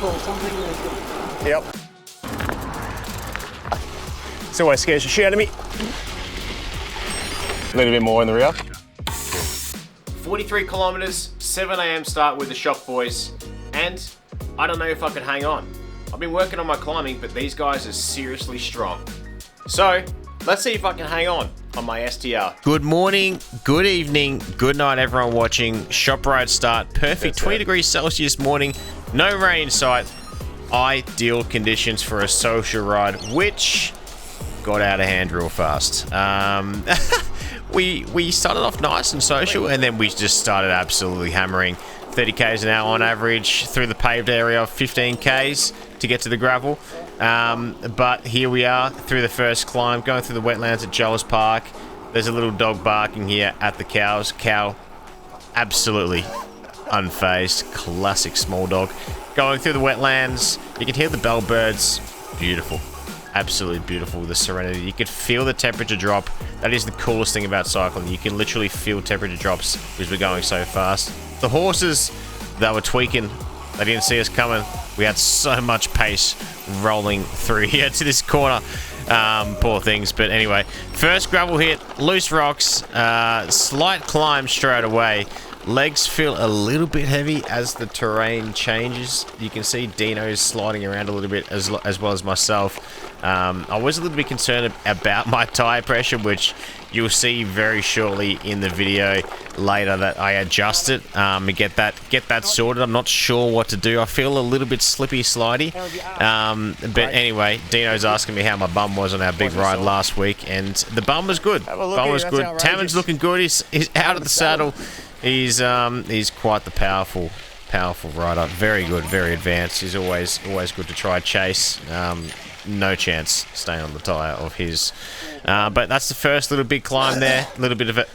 Yep. It's always scares the shit out of me. A little bit more in the rear. 43 kilometers, 7 a.m. start with the Shock Boys, and I don't know if I could hang on. I've been working on my climbing, but these guys are seriously strong. So, let's see if I can hang on my STR. Good morning, good evening, good night everyone watching. Shop ride start, perfect 20 degrees Celsius morning, no rain in sight. Ideal conditions for a social ride, which got out of hand real fast. We started off nice and social, and then we just started absolutely hammering 30 k's an hour on average through the paved area of 15 k's to get to the gravel. But here we are through the first climb, going through the wetlands at Joel's Park. There's a little dog barking here at the cows. Cow absolutely unfazed, classic small dog. Going through the wetlands, you can hear the bellbirds. Beautiful. Absolutely beautiful, the serenity. You can feel the temperature drop. That is the coolest thing about cycling. You can literally feel temperature drops because we're going so fast. The horses, they were tweaking. They didn't see us coming. We had so much pace rolling through here to this corner. Poor things. But anyway, first gravel hit, loose rocks, slight climb straight away. Legs feel a little bit heavy as the terrain changes. You can see Dino's sliding around a little bit as well as myself. I was a little bit concerned about my tire pressure, which you'll see very shortly in the video later that I adjust it and get that sorted. I'm not sure what to do. I feel a little bit slippy, slidey. But anyway, Dino's asking me how my bum was on our big ride last week, and the bum was good. Bum was good. Taman's looking good. He's out of the saddle. He's quite the powerful rider. Very good, very advanced. He's always good to try chase. No chance staying on the tyre of his. But that's the first little big climb there. A little bit of a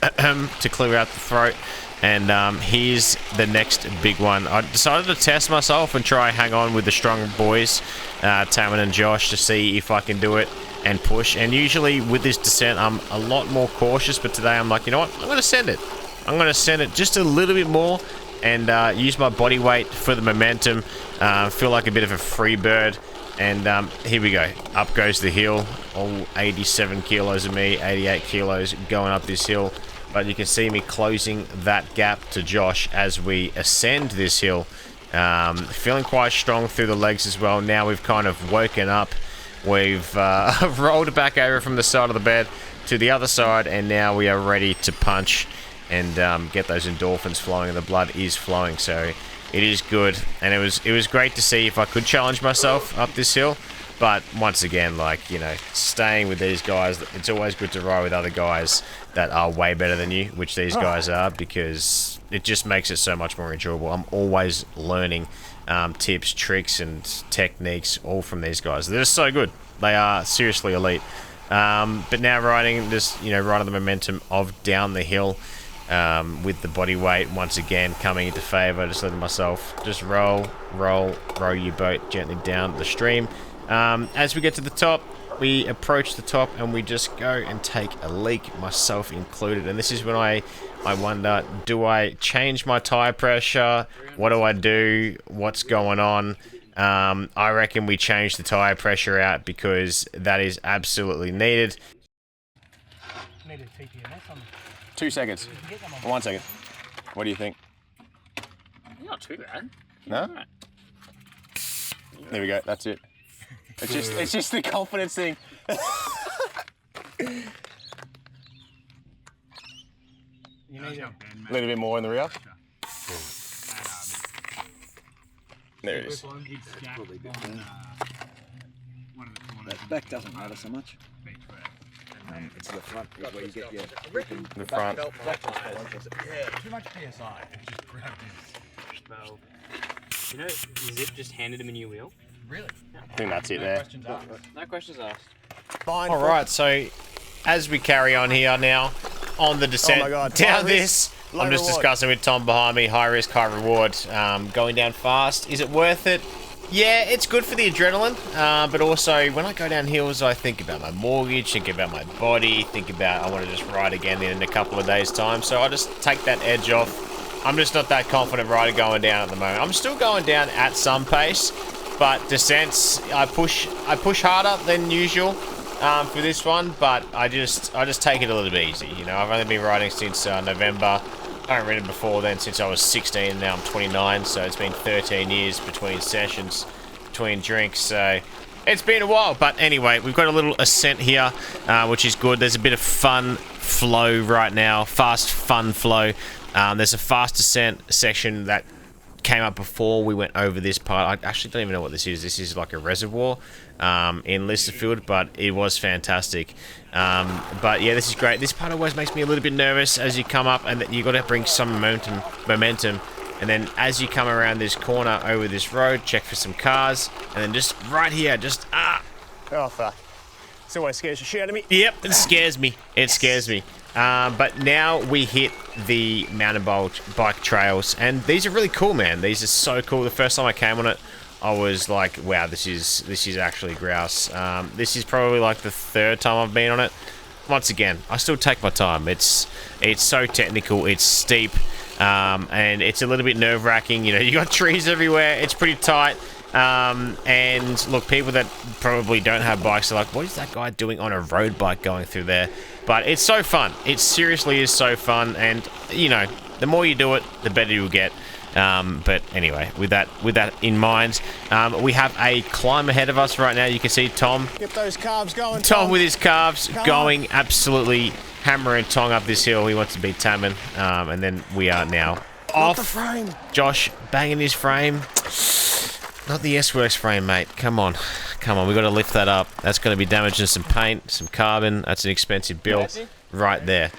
to clear out the throat. And here's the next big one. I decided to test myself and try hang on with the strong boys, Taman and Josh, to see if I can do it and push. And usually with this descent, I'm a lot more cautious. But today I'm like, you know what? I'm going to send it. I'm going to send it just a little bit more and use my body weight for the momentum. Feel like a bit of a free bird. And here we go. Up goes the hill. All 87 kilos of me, 88 kilos going up this hill. But you can see me closing that gap to Josh as we ascend this hill. Feeling quite strong through the legs as well. Now we've kind of woken up. We've rolled back over from the side of the bed to the other side. And now we are ready to punch and get those endorphins flowing, and the blood is flowing, so it is good. And it was great to see if I could challenge myself up this hill. But once again, like, you know, staying with these guys, it's always good to ride with other guys that are way better than you, which these guys are, because it just makes it so much more enjoyable. I'm always learning tips, tricks, and techniques all from these guys. They're just so good. They are seriously elite. But now riding this, you know, riding the momentum of down the hill. With the body weight once again coming into favour, just letting myself just row your boat gently down the stream. As we get to the top, we approach the top and we just go and take a leak, myself included. And this is when I wonder, do I change my tyre pressure? What do I do? What's going on? I reckon we change the tyre pressure out because that is absolutely needed. 2 seconds. 1 second. What do you think? Not too bad. No? There we go. That's it. It's just the confidence thing. You need a little bit more in the rear. There it is. The back doesn't matter so much. It's the front is where you get your... The front. Yeah, too much PSI. It just grabbed his spell. You know, Zip just handed him a new wheel. Really? Yeah. I think that's it there. No questions asked. Fine. All right, so as we carry on here now on the descent down this, I'm just discussing with Tom behind me, high risk, high reward. Going down fast, is it worth it? Yeah, it's good for the adrenaline, but also when I go down hills, I think about my mortgage, think about my body, think about I want to just ride again in a couple of days' time. So I just take that edge off. I'm just not that confident rider going down at the moment. I'm still going down at some pace, But descents, I push harder than usual for this one, but I just take it a little bit easy. You know, I've only been riding since November. I haven't ridden before then since I was 16, and now I'm 29, so it's been 13 years between sessions, between drinks, so it's been a while. But anyway, we've got a little ascent here, which is good. There's a bit of fun flow right now, fast fun flow. There's a fast ascent section that came up before we went over this part. I actually don't even know what this is. This is like a reservoir in Listerfield, but it was fantastic. But yeah, this is great. This part always makes me a little bit nervous as you come up, and you got to bring some momentum. And then as you come around this corner over this road, check for some cars, and then just right here, Oh, fuck. This always scares the shit out of me. Yep, it scares me. It scares me. But now we hit the mountain bike trails, and these are really cool, man. These are so cool. The first time I came on it, I was like, wow, this is actually grouse. This is probably like the third time I've been on it. Once again, I still take my time. It's so technical. It's steep, and it's a little bit nerve-wracking. You know, you got trees everywhere. It's pretty tight. And look, people that probably don't have bikes are like, what is that guy doing on a road bike going through there? But it's so fun. It seriously is so fun, and you know, the more you do it, the better you'll get. But anyway, with that in mind, we have a climb ahead of us right now. You can see Tom. Get those calves going. Tom with his calves going absolutely hammer and tong up this hill. He wants to beat Tammin, and then we are now off. The frame. Josh banging his frame. Not the S-Works frame, mate. Come on. We got to lift that up. That's going to be damaging some paint, some carbon. That's an expensive bill right there.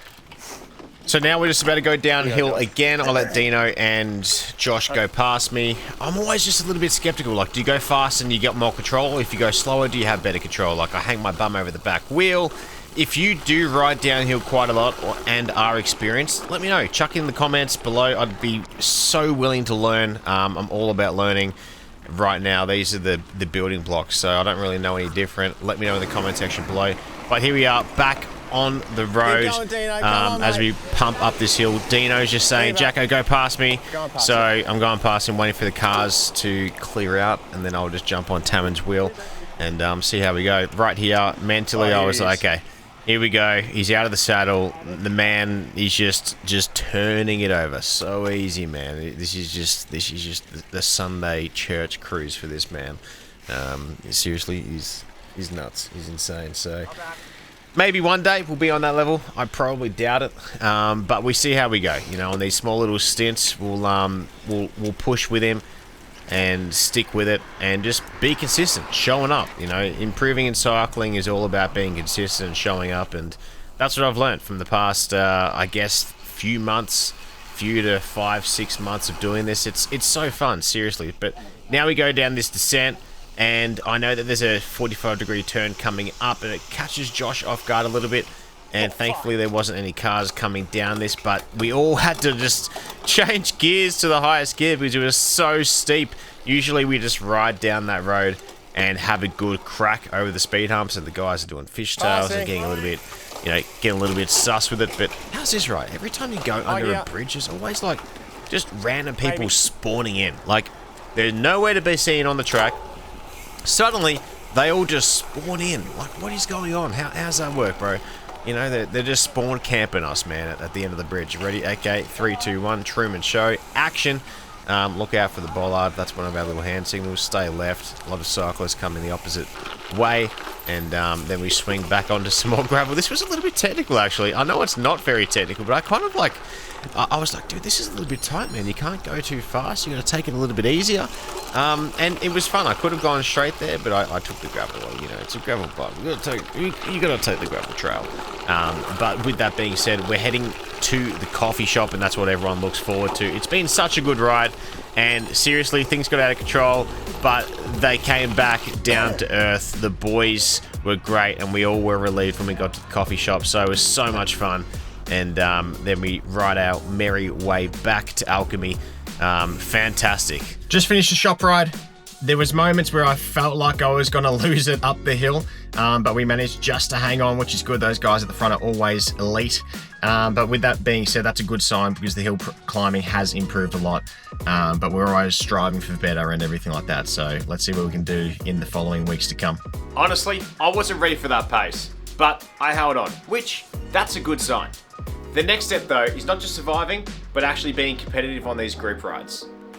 So now we're just about to go downhill again. I'll let Dino and Josh go past me. I'm always just a little bit skeptical. Like, do you go fast and you get more control? If you go slower, do you have better control? Like, I hang my bum over the back wheel. If you do ride downhill quite a lot and are experienced, let me know. Chuck in the comments below. I'd be so willing to learn. I'm all about learning. Right now, these are the building blocks, so I don't really know any different. Let me know in the comment section below. But here we are, back on the road. Keep going, Dino. Come on, as mate. we pump up this hill. Dino's just saying, Jacko, go past me. So I'm going past him, waiting for the cars to clear out, and then I'll just jump on Tammin's wheel and see how we go. Right here, mentally, I was like, okay, here we go. He's out of the saddle. The man is just turning it over. So easy, man. This is just the Sunday church cruise for this man. Seriously, he's nuts. He's insane. So maybe one day we'll be on that level. I probably doubt it. But we see how we go. You know, on these small little stints, we'll push with him and stick with it and just be consistent, showing up. You know, improving in cycling is all about being consistent and showing up, and that's what I've learned from the past I guess few to 5-6 months of doing this. It's so fun, seriously. But now we go down this descent, and I know that there's a 45-degree turn coming up, and it catches Josh off guard a little bit. And thankfully there wasn't any cars coming down this, but we all had to just change gears to the highest gear because it was so steep. Usually we just ride down that road and have a good crack over the speed humps, and the guys are doing fishtails and getting a little bit, you know, getting a little bit sus with it. But how's this right? Every time you go under a bridge, there's always like just random people spawning in. Like, they're nowhere to be seen on the track. Suddenly they all just spawn in. Like, what is going on? How's that work, bro? You know, they're just spawn camping us, man, at the end of the bridge. Ready? Okay, 3, 2, 1, Truman Show. Action. Look out for the bollard. That's one of our little hand signals. Stay left. A lot of cyclists come in the opposite way. And then we swing back onto some more gravel. This was a little bit technical, actually. I know it's not very technical, but I kind of like... I was like, dude, this is a little bit tight, man. You can't go too fast. You got to take it a little bit easier. And it was fun. I could have gone straight there, but I took the gravel. You know, it's a gravel bike. You got to take the gravel trail. But with that being said, we're heading to the coffee shop, and that's what everyone looks forward to. It's been such a good ride, and seriously, things got out of control, but they came back down to earth. The boys were great, and we all were relieved when we got to the coffee shop. So it was so much fun. And then we ride our merry way back to Alchemy. Fantastic. Just finished the shop ride. There was moments where I felt like I was going to lose it up the hill, but we managed just to hang on, which is good. Those guys at the front are always elite. But with that being said, that's a good sign because the hill climbing has improved a lot. But we're always striving for better and everything like that. So let's see what we can do in the following weeks to come. Honestly, I wasn't ready for that pace, but I held on, which that's a good sign. The next step though is not just surviving, but actually being competitive on these group rides.